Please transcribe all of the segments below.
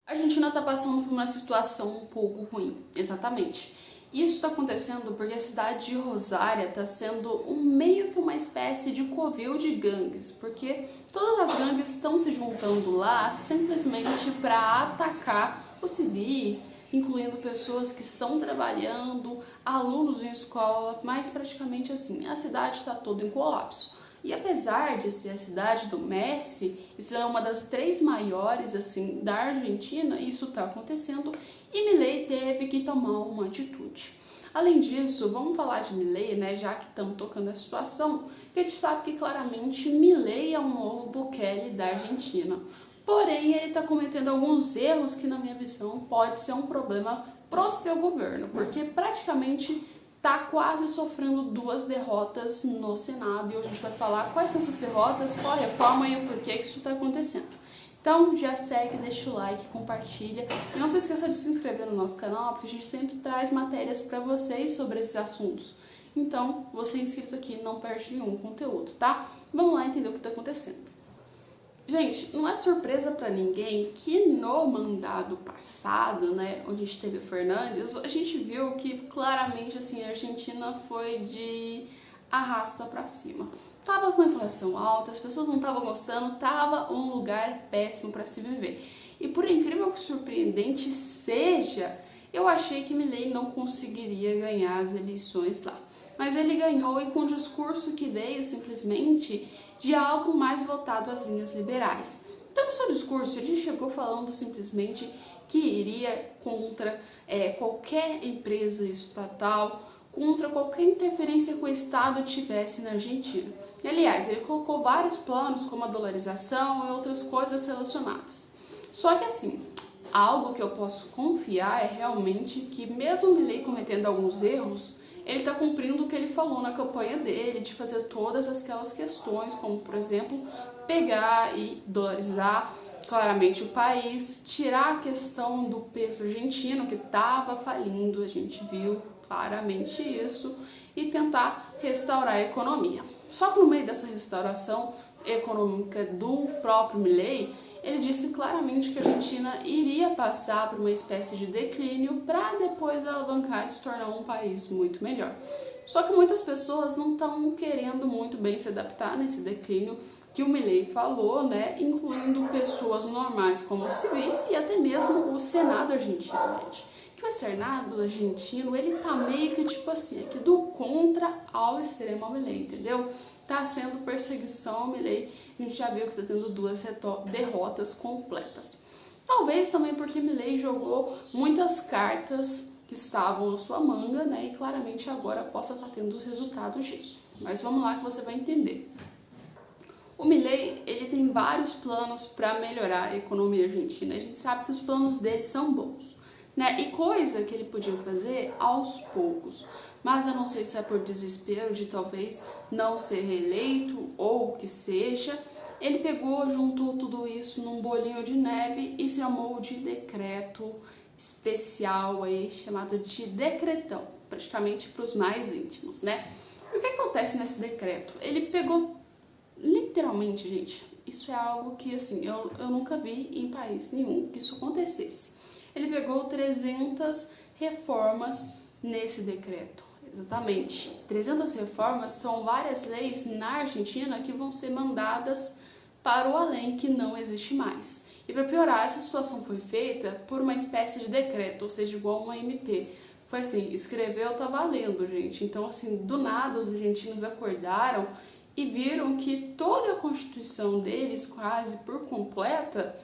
A Argentina está passando por uma situação um pouco ruim, exatamente. Isso está acontecendo porque a cidade de Rosário está sendo meio que uma espécie de covil de gangues, porque todas as gangues estão se juntando lá simplesmente para atacar os civis, incluindo pessoas que estão trabalhando, alunos em escola, mas praticamente assim, a cidade está toda em colapso. E apesar de ser a cidade do Messi, isso é uma das 3 maiores assim da Argentina, isso está acontecendo e Milei teve que tomar uma atitude. Além disso, vamos falar de Milei, né, já que estamos tocando a situação, que a gente sabe que claramente Milei é um novo Bukele da Argentina. Porém, ele está cometendo alguns erros que, na minha visão, pode ser um problema pro seu governo, porque praticamente está quase sofrendo 2 derrotas no Senado e hoje a gente vai falar quais são essas derrotas, qual a reforma e o porquê que isso está acontecendo. Então já segue, deixa o like, compartilha e não se esqueça de se inscrever no nosso canal porque a gente sempre traz matérias para vocês sobre esses assuntos. Então você inscrito aqui não perde nenhum conteúdo, tá? Vamos lá entender o que está acontecendo. Gente, não é surpresa para ninguém que no mandado passado, né, onde a gente teve o Fernandes, a gente viu que claramente assim, a Argentina foi de arrasta para cima. Tava com inflação alta, as pessoas não estavam gostando, tava um lugar péssimo para se viver. E por incrível que surpreendente seja, eu achei que Milei não conseguiria ganhar as eleições lá. Mas ele ganhou e com um discurso que veio simplesmente de algo mais voltado às linhas liberais. Então, no seu discurso, ele chegou falando simplesmente que iria contra qualquer empresa estatal, contra qualquer interferência que o Estado tivesse na Argentina. E, aliás, ele colocou vários planos, como a dolarização e outras coisas relacionadas. Só que, assim, algo que eu posso confiar é realmente que, mesmo Milei cometendo alguns erros, ele está cumprindo o que ele falou na campanha dele, de fazer todas aquelas questões, como, por exemplo, pegar e dolarizar claramente o país, tirar a questão do peso argentino, que estava falindo, a gente viu claramente isso, e tentar restaurar a economia. Só que no meio dessa restauração econômica do próprio Milei, ele disse claramente que a Argentina iria passar por uma espécie de declínio para depois alavancar e se tornar um país muito melhor. Só que muitas pessoas não estão querendo muito bem se adaptar nesse declínio que o Milei falou, né, incluindo pessoas normais como os civis e até mesmo o Senado argentino, gente. Que o Senado argentino, ele tá meio que tipo assim, aqui do contra ao extremo ao Milei, entendeu? Tá sendo perseguição ao Milei, a gente já viu que tá tendo 2 derrotas completas. Talvez também porque Milei jogou muitas cartas que estavam na sua manga, né, e claramente agora possa estar tendo os resultados disso. Mas vamos lá que você vai entender. O Milei, ele tem vários planos para melhorar a economia argentina. A gente sabe que os planos dele são bons, né? E coisa que ele podia fazer aos poucos. Mas eu não sei se é por desespero de talvez não ser reeleito ou o que seja. Ele pegou, juntou tudo isso num bolinho de neve e chamou de decreto especial aí, chamado de decretão, praticamente para os mais íntimos, né? E o que acontece nesse decreto? Ele pegou literalmente, gente, isso é algo que assim, eu nunca vi em país nenhum que isso acontecesse. Ele pegou 300 reformas nesse decreto. Exatamente. 300 reformas são várias leis na Argentina que vão ser mandadas para o além, que não existe mais. E para piorar, essa situação foi feita por uma espécie de decreto, ou seja, igual uma MP. Foi assim, escreveu, tá valendo, gente. Então, assim, do nada os argentinos acordaram e viram que toda a constituição deles, quase por completa,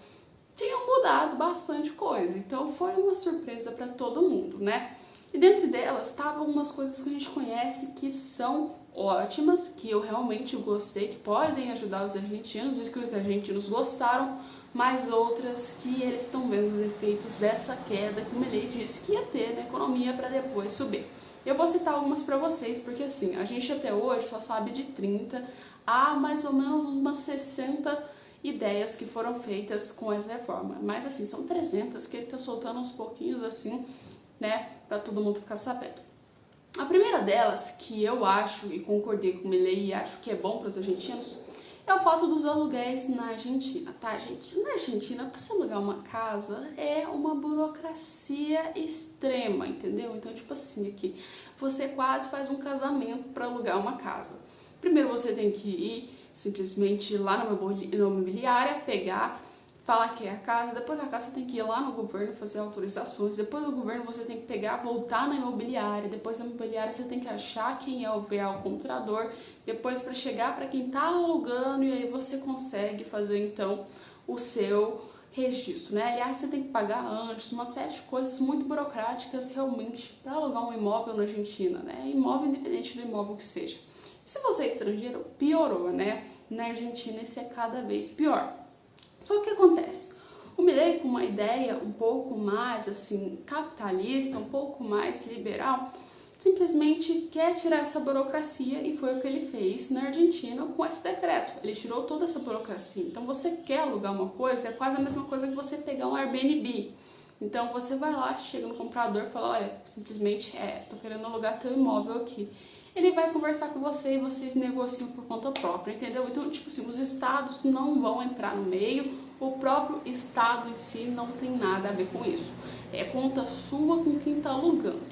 tinham mudado bastante coisa. Então foi uma surpresa para todo mundo, né? E dentro delas estavam algumas coisas que a gente conhece que são ótimas, que eu realmente gostei, que podem ajudar os argentinos, e que os argentinos gostaram, mas outras que eles estão vendo os efeitos dessa queda que o Milei disse que ia ter na economia para depois subir. Eu vou citar algumas para vocês, porque assim, a gente até hoje só sabe de 30 a mais ou menos umas 60 ideias que foram feitas com essa reforma. Mas assim, são 300 que ele tá soltando aos pouquinhos assim, né, para todo mundo ficar sabendo. A primeira delas, que eu acho e concordei com o Milei e acho que é bom para os argentinos, é o fato dos aluguéis na Argentina, tá, gente? Na Argentina, para você alugar uma casa, é uma burocracia extrema, entendeu? Então, tipo assim, aqui, você quase faz um casamento para alugar uma casa. Primeiro você tem que ir simplesmente lá na imobiliária, pegar, falar que é a casa, depois a casa você tem que ir lá no governo fazer autorizações, depois do governo você tem que pegar, voltar na imobiliária, depois da imobiliária você tem que achar quem é o real comprador, depois para chegar para quem está alugando, e aí você consegue fazer então o seu registro, né? Aliás, você tem que pagar antes, uma série de coisas muito burocráticas realmente para alugar um imóvel na Argentina, né? Imóvel independente do imóvel que seja. E se você é estrangeiro, piorou, né? Na Argentina isso é cada vez pior. Só que o que acontece? O Milei, com uma ideia um pouco mais assim capitalista, um pouco mais liberal, simplesmente quer tirar essa burocracia, e foi o que ele fez na Argentina com esse decreto. Ele tirou toda essa burocracia. Então você quer alugar uma coisa, é quase a mesma coisa que você pegar um Airbnb. Então você vai lá, chega no comprador e fala, olha, simplesmente tô querendo alugar teu imóvel aqui. Ele vai conversar com você e vocês negociam por conta própria, entendeu? Então, tipo assim, os estados não vão entrar no meio, o próprio estado em si não tem nada a ver com isso. É conta sua com quem está alugando.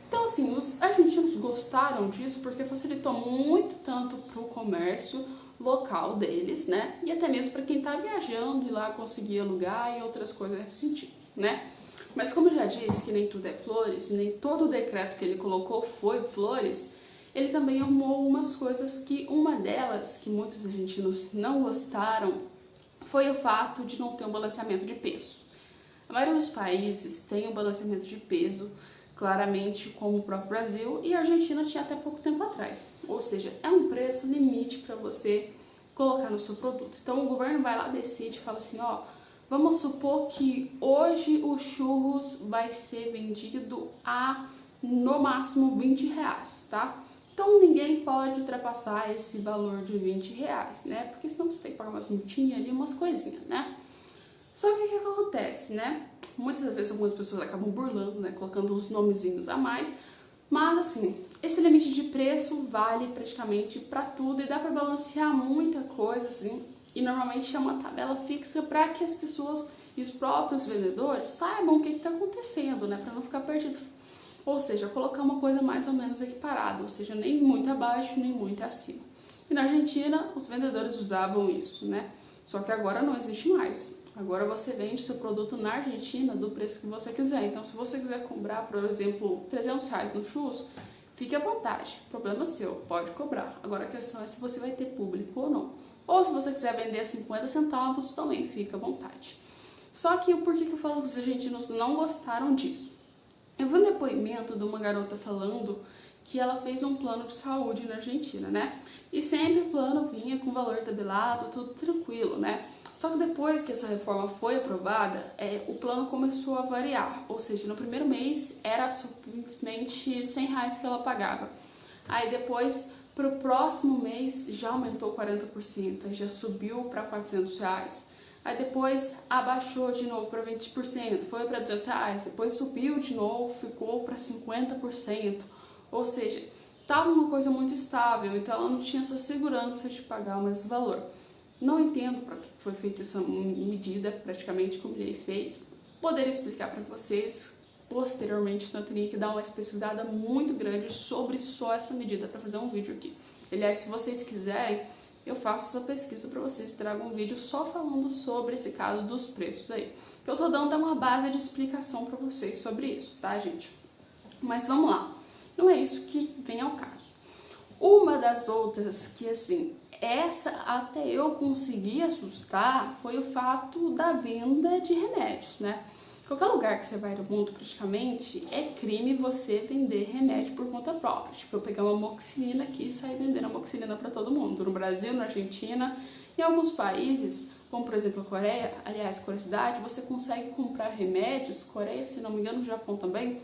Então, assim, os argentinos gostaram disso porque facilitou muito tanto para o comércio local deles, né? E até mesmo para quem está viajando e lá conseguir alugar e outras coisas nesse sentido, né? Mas como eu já disse que nem tudo é flores, nem todo o decreto que ele colocou foi flores, ele também arrumou umas coisas que, uma delas, que muitos argentinos não gostaram, foi o fato de não ter um balanceamento de peso. A maioria dos países tem um balanceamento de peso, claramente como o próprio Brasil, e a Argentina tinha até pouco tempo atrás. Ou seja, é um preço limite para você colocar no seu produto. Então o governo vai lá, decide e fala assim, ó, vamos supor que hoje o churros vai ser vendido a, no máximo, R$20, tá? Então ninguém pode ultrapassar esse valor de R$20, né? Porque senão você tem que pagar umas multinhas ali, umas coisinhas, né? Só que o que acontece, né? Muitas vezes algumas pessoas acabam burlando, né? Colocando uns nomezinhos a mais. Mas assim, esse limite de preço vale praticamente para tudo e dá para balancear muita coisa, assim. E normalmente é uma tabela fixa para que as pessoas e os próprios vendedores saibam o que está acontecendo, né? Para não ficar perdido. Ou seja, colocar uma coisa mais ou menos equiparada, ou seja, nem muito abaixo, nem muito acima. E na Argentina, os vendedores usavam isso, né? Só que agora não existe mais. Agora você vende seu produto na Argentina do preço que você quiser. Então, se você quiser comprar, por exemplo, R$300 no churros, fique à vontade. Problema seu, pode cobrar. Agora a questão é se você vai ter público ou não. Ou se você quiser vender a 50 centavos, também fica à vontade. Só que por que eu falo que os argentinos não gostaram disso? Eu vi um depoimento de uma garota falando que ela fez um plano de saúde na Argentina, né? E sempre o plano vinha com valor tabelado, tudo tranquilo, né? Só que depois que essa reforma foi aprovada, o plano começou a variar. Ou seja, no primeiro mês era simplesmente R$100 que ela pagava. Aí depois, para o próximo mês, já aumentou 40%, já subiu para R$400. Aí depois abaixou de novo para 20%, foi para R$200, depois subiu de novo, ficou para 50%. Ou seja, estava uma coisa muito estável, então ela não tinha essa segurança de pagar o mesmo valor. Não entendo para que foi feita essa medida, praticamente como ele fez. Poderia explicar para vocês posteriormente, então eu teria que dar uma pesquisada muito grande sobre só essa medida para fazer um vídeo aqui. Aliás, se vocês quiserem, eu faço essa pesquisa para vocês, trago um vídeo só falando sobre esse caso dos preços aí. Eu tô dando uma base de explicação para vocês sobre isso, tá, gente? Mas vamos lá, não é isso que vem ao caso. Uma das outras que, assim, essa até eu consegui assustar foi o fato da venda de remédios, né? Qualquer lugar que você vai no mundo, praticamente, é crime você vender remédio por conta própria. Tipo, eu pegar uma amoxicilina aqui e sair vendendo amoxicilina para todo mundo. No Brasil, na Argentina, em alguns países, como por exemplo a Coreia, aliás, curiosidade, você consegue comprar remédios, Coreia, se não me engano, no Japão também,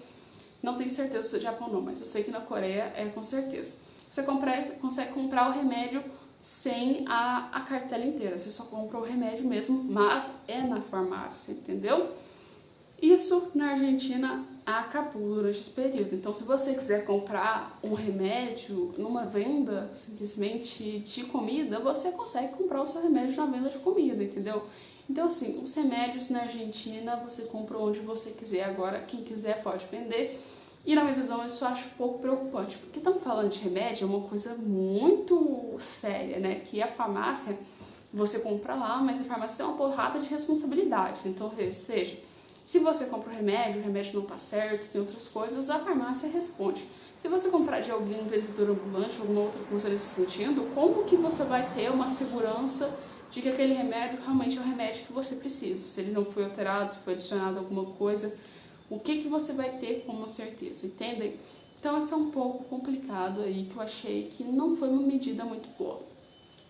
não tenho certeza se é Japão não, mas eu sei que na Coreia é com certeza. Você consegue comprar o remédio sem a cartela inteira, você só compra o remédio mesmo, mas é na farmácia, entendeu? Isso na Argentina acabou durante esse período. Então, se você quiser comprar um remédio numa venda simplesmente de comida, você consegue comprar o seu remédio na venda de comida, entendeu? Então, assim, os remédios na Argentina você compra onde você quiser. Agora, quem quiser pode vender. E na minha visão, isso eu acho um pouco preocupante, porque estamos falando de remédio, é uma coisa muito séria, né? Que a farmácia, você compra lá, mas a farmácia tem uma porrada de responsabilidades. Então, ou seja, se você compra o remédio não tá certo, tem outras coisas, a farmácia responde. Se você comprar de alguém, um vendedor ambulante, alguma outra coisa nesse sentido, como que você vai ter uma segurança de que aquele remédio realmente é o remédio que você precisa? Se ele não foi alterado, se foi adicionado alguma coisa, o que você vai ter como certeza, entendem? Então, isso é um pouco complicado aí, que eu achei que não foi uma medida muito boa.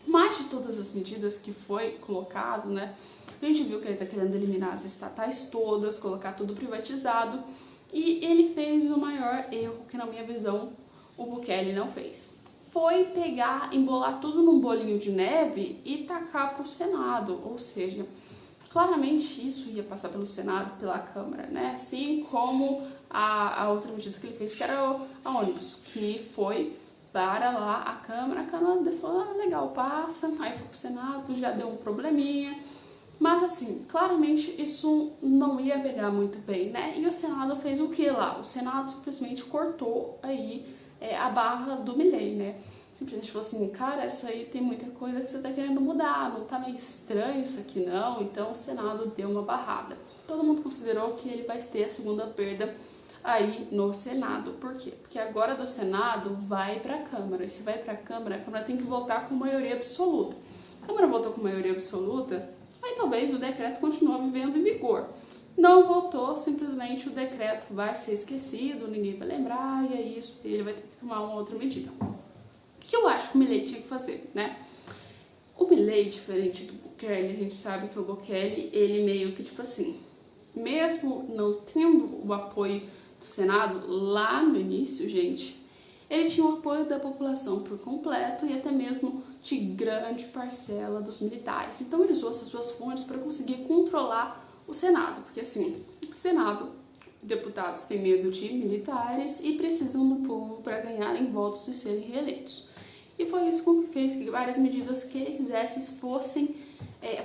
Mas de todas as medidas que foi colocado, né, a gente viu que ele está querendo eliminar as estatais todas, colocar tudo privatizado, e ele fez o maior erro que, na minha visão, o Bukele não fez. Foi pegar, embolar tudo num bolinho de neve e tacar para o Senado, ou seja, claramente isso ia passar pelo Senado, pela Câmara, né? Assim como a outra medida que ele fez, que era a ônibus, que foi para lá a Câmara falou, legal, passa, aí foi pro Senado, já deu um probleminha, mas assim, claramente isso não ia pegar muito bem, né? E o Senado fez o que lá? O Senado simplesmente cortou aí a barra do Milei, né? Simplesmente falou assim, cara, essa aí tem muita coisa que você tá querendo mudar, não tá meio estranho isso aqui não? Então o Senado deu uma barrada. Todo mundo considerou que ele vai ter a segunda perda aí no Senado. Por quê? Porque agora do Senado vai para a Câmara. E se vai para a Câmara tem que votar com maioria absoluta. A Câmara votou com maioria absoluta, aí talvez o decreto continue vivendo em vigor. Não votou, simplesmente o decreto vai ser esquecido, ninguém vai lembrar, e é isso, ele vai ter que tomar uma outra medida. O que eu acho que o Milei tinha que fazer, né? O Milei, diferente do Bukele, a gente sabe que o Bukele, ele meio que tipo assim, mesmo não tendo o apoio do Senado lá no início, gente, ele tinha o apoio da população por completo e até mesmo de grande parcela dos militares. Então ele usou essas duas fontes para conseguir controlar o Senado, porque assim, o Senado, deputados têm medo de militares e precisam do povo para ganharem votos e serem reeleitos. E foi isso que fez que várias medidas que ele quisesse fossem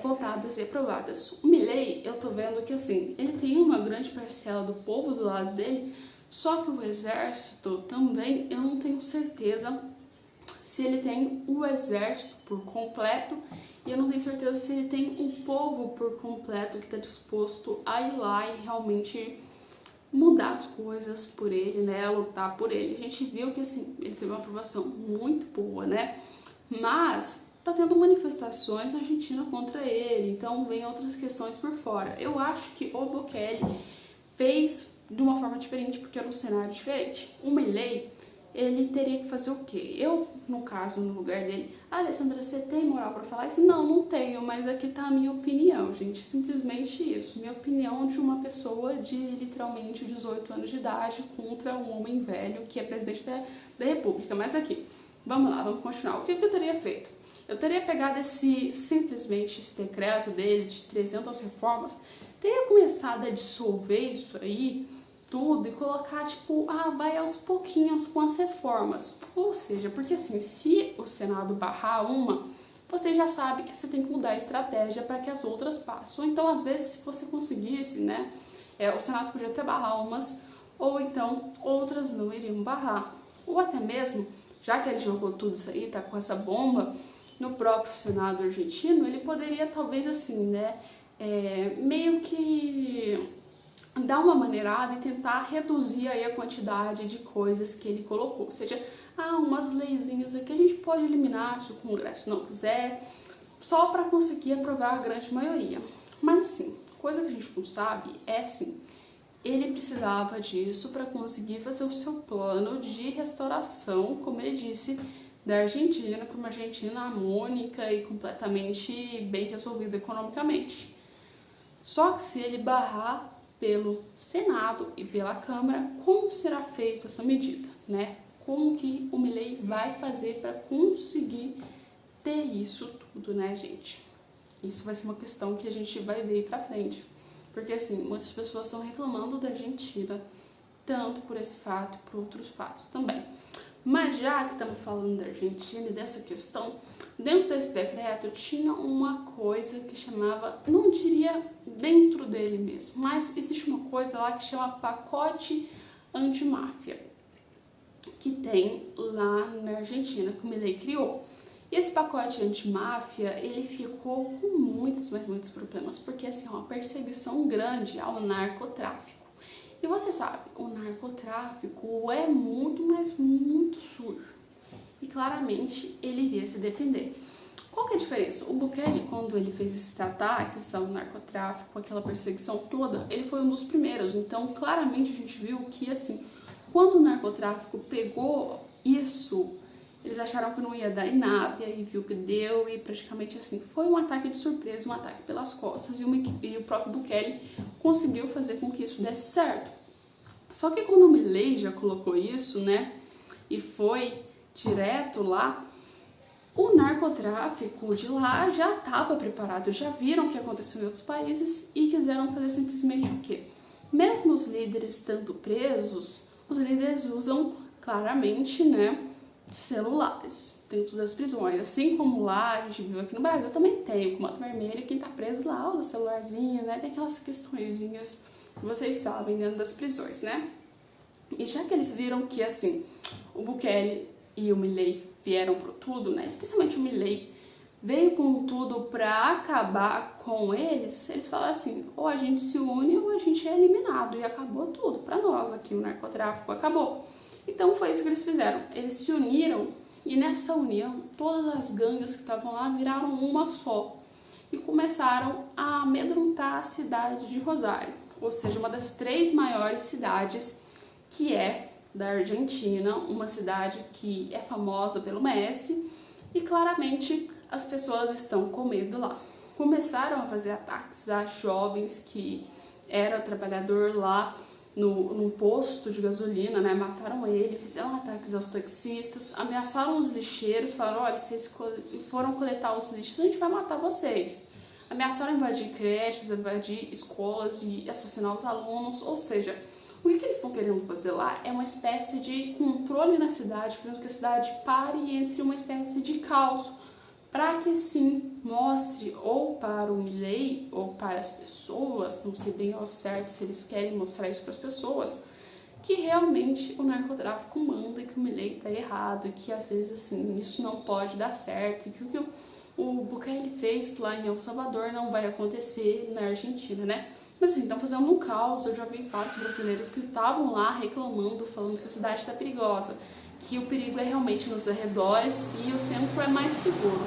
votadas e aprovadas. O Milei, eu tô vendo que assim, ele tem uma grande parcela do povo do lado dele, só que o exército também, eu não tenho certeza se ele tem o exército por completo, e eu não tenho certeza se ele tem o povo por completo que está disposto a ir lá e realmente mudar as coisas por ele, né, lutar por ele. A gente viu que assim, ele teve uma aprovação muito boa, né, mas tá tendo manifestações na Argentina contra ele, então vem outras questões por fora. Eu acho que o Bukele fez de uma forma diferente, porque era um cenário diferente. O Milei, ele teria que fazer o quê? Eu, no caso, no lugar dele, Alessandra, você tem moral pra falar isso? Não, não tenho, mas aqui tá a minha opinião, gente, simplesmente isso. Minha opinião de uma pessoa de literalmente 18 anos de idade contra um homem velho que é presidente da República. Mas aqui, vamos lá, vamos continuar. O que eu teria feito? Eu teria pegado simplesmente esse decreto dele de 300 reformas, teria começado a dissolver isso aí, tudo, e colocar, tipo, vai aos pouquinhos com as reformas. Ou seja, porque assim, se o Senado barrar uma, você já sabe que você tem que mudar a estratégia para que as outras passem. Então, às vezes, se você conseguisse, né, o Senado podia até barrar umas, ou então outras não iriam barrar. Ou até mesmo, já que ele jogou tudo isso aí, tá com essa bomba no próprio Senado argentino, ele poderia talvez assim, né, meio que dar uma maneirada e tentar reduzir aí a quantidade de coisas que ele colocou. Ou seja, umas leizinhas aqui a gente pode eliminar se o Congresso não quiser, só para conseguir aprovar a grande maioria. Mas assim, coisa que a gente não sabe é assim, ele precisava disso para conseguir fazer o seu plano de restauração, como ele disse, da Argentina, para uma Argentina harmônica e completamente bem resolvida economicamente. Só que se ele barrar pelo Senado e pela Câmara, como será feita essa medida, né? Como que o Milei vai fazer para conseguir ter isso tudo, né, gente? Isso vai ser uma questão que a gente vai ver para frente, porque assim, muitas pessoas estão reclamando da Argentina, tanto por esse fato e por outros fatos também. Mas já que estamos falando da Argentina e dessa questão, dentro desse decreto tinha uma coisa que chamava, não diria dentro dele mesmo, mas existe uma coisa lá que chama pacote antimáfia, que tem lá na Argentina, que o Milei criou. E esse pacote antimáfia, ele ficou com muitos problemas, porque assim, é uma perseguição grande ao narcotráfico. E você sabe, o narcotráfico é muito, mas muito sujo. E claramente ele iria se defender. Qual que é a diferença? O Bukele, quando ele fez esses ataques ao narcotráfico, aquela perseguição toda, ele foi um dos primeiros. Então, claramente a gente viu que, assim, quando o narcotráfico pegou isso, eles acharam que não ia dar em nada, e aí viu que deu, e praticamente assim, foi um ataque de surpresa, um ataque pelas costas, e o próprio Bukele conseguiu fazer com que isso desse certo. Só que quando o Milei já colocou isso, né, e foi direto lá, o narcotráfico de lá já estava preparado, já viram o que aconteceu em outros países e quiseram fazer simplesmente o quê? Mesmo os líderes estando presos, os líderes usam claramente, né, celulares dentro das prisões, assim como lá a gente viu aqui no Brasil também tem o comando vermelho, quem tá preso lá usa celularzinho, né, tem aquelas questõezinhas que vocês sabem dentro das prisões, né? E já que eles viram que assim, o Bukele e o Milei vieram pro tudo, né, especialmente o Milei veio com tudo pra acabar com eles falaram assim, ou a gente se une ou a gente é eliminado, e acabou tudo pra nós aqui, o narcotráfico acabou. Então foi isso que eles fizeram, eles se uniram e nessa união todas as gangues que estavam lá viraram uma só e começaram a amedrontar a cidade de Rosário, ou seja, uma das 3 maiores cidades que é da Argentina, uma cidade que é famosa pelo Messi e claramente as pessoas estão com medo lá. Começaram a fazer ataques a jovens que era trabalhador lá num posto de gasolina, né? Mataram ele, fizeram ataques aos taxistas, ameaçaram os lixeiros, falaram, olha, se vocês foram coletar os lixos, a gente vai matar vocês. Ameaçaram invadir creches, invadir escolas e assassinar os alunos, ou seja, o que eles estão querendo fazer lá é uma espécie de controle na cidade, fazendo que a cidade pare e entre uma espécie de caos, para que assim mostre ou para o Milei ou para as pessoas, não sei bem ao certo se eles querem mostrar isso para as pessoas, que realmente o narcotráfico manda e que o Milei está errado, e que às vezes assim isso não pode dar certo, e que o que o Bukele fez lá em El Salvador não vai acontecer na Argentina, né? Mas assim, estão fazendo um caos. Eu já vi vários brasileiros que estavam lá reclamando, falando que a cidade está perigosa, que o perigo é realmente nos arredores e o centro é mais seguro.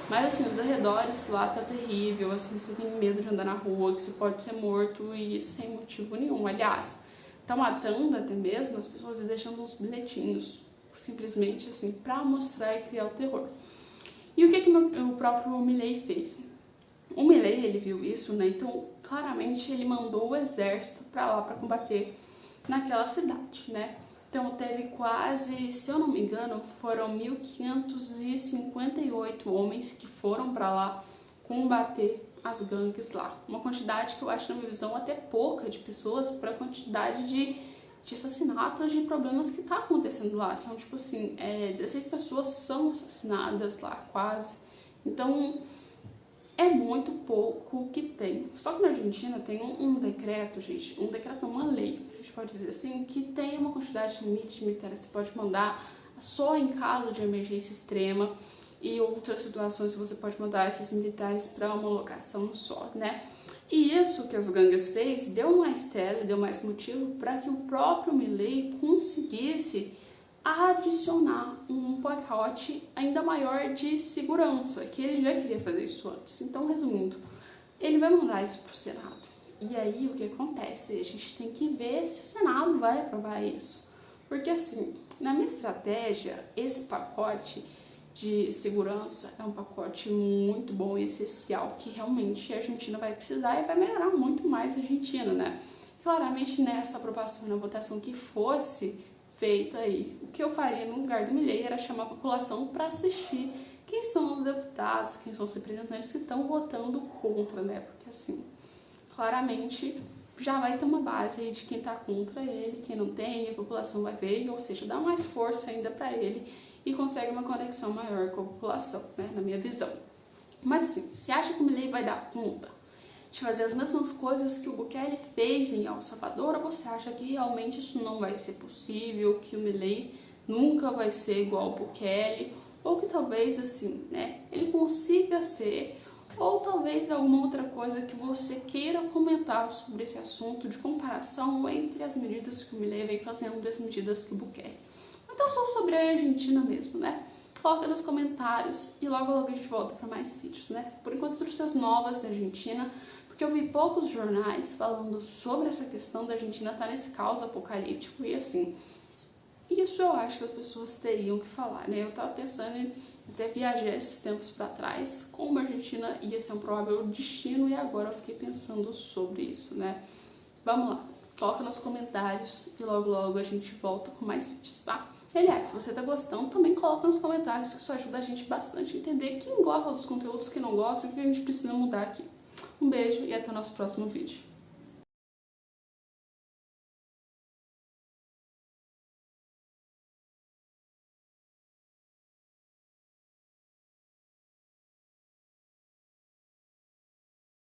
Mas assim, os arredores lá tá terrível, assim, você tem medo de andar na rua, que você pode ser morto e sem motivo nenhum. Aliás, tá matando até mesmo as pessoas e deixando uns bilhetinhos, simplesmente assim, pra mostrar e criar o terror. E o que o próprio Milei fez? O Milei, ele viu isso, né? Então, claramente, ele mandou o exército para lá para combater naquela cidade, né? Então, teve quase, se eu não me engano, foram 1.558 homens que foram para lá combater as gangues lá. Uma quantidade que eu acho, na minha visão, até pouca de pessoas para a quantidade de assassinatos, de problemas que tá acontecendo lá. São, tipo assim, 16 pessoas são assassinadas lá, quase. Então, é muito pouco que tem. Só que na Argentina tem um decreto, gente, uma lei, a gente pode dizer assim, que tem uma quantidade de limite militar, você pode mandar só em caso de emergência extrema e outras situações você pode mandar esses militares para uma locação só, né? E isso que as gangues fez deu mais tela, deu mais motivo para que o próprio Milei conseguisse adicionar um pacote ainda maior de segurança, que ele já queria fazer isso antes. Então, resumindo, ele vai mandar isso para o Senado. E aí, o que acontece? A gente tem que ver se o Senado vai aprovar isso. Porque, assim, na minha estratégia, esse pacote de segurança é um pacote muito bom e essencial, que realmente a Argentina vai precisar e vai melhorar muito mais a Argentina, né? Claramente, nessa aprovação, na votação que fosse feito aí, o que eu faria no lugar do Milei era chamar a população para assistir quem são os deputados, quem são os representantes que estão votando contra, né? Porque assim, claramente já vai ter uma base aí de quem tá contra ele, quem não tem, a população vai ver, ou seja, dá mais força ainda para ele e consegue uma conexão maior com a população, né, na minha visão. Mas assim, você acha que o Milei vai dar conta de fazer as mesmas coisas que o Bukele fez em El Salvador, ou você acha que realmente isso não vai ser possível, que o Milei nunca vai ser igual ao Bukele, ou que talvez assim, né, ele consiga ser, ou talvez alguma outra coisa que você queira comentar sobre esse assunto de comparação entre as medidas que o Milei vem fazendo e as medidas que o Bukele. Então só sobre a Argentina mesmo, né? Coloca nos comentários e logo logo a gente volta para mais vídeos, né? Por enquanto trouxe as novas da Argentina, porque eu vi poucos jornais falando sobre essa questão da Argentina estar nesse caos apocalíptico e assim, isso eu acho que as pessoas teriam que falar, né? Eu tava pensando em até viajar esses tempos para trás, como a Argentina ia ser um provável destino e agora eu fiquei pensando sobre isso, né? Vamos lá, coloca nos comentários e logo logo a gente volta com mais vídeos, tá? Aliás, se você tá gostando, também coloca nos comentários, que isso ajuda a gente bastante a entender quem gosta dos conteúdos, quem não gosta e o que a gente precisa mudar aqui. Um beijo e até o nosso próximo vídeo.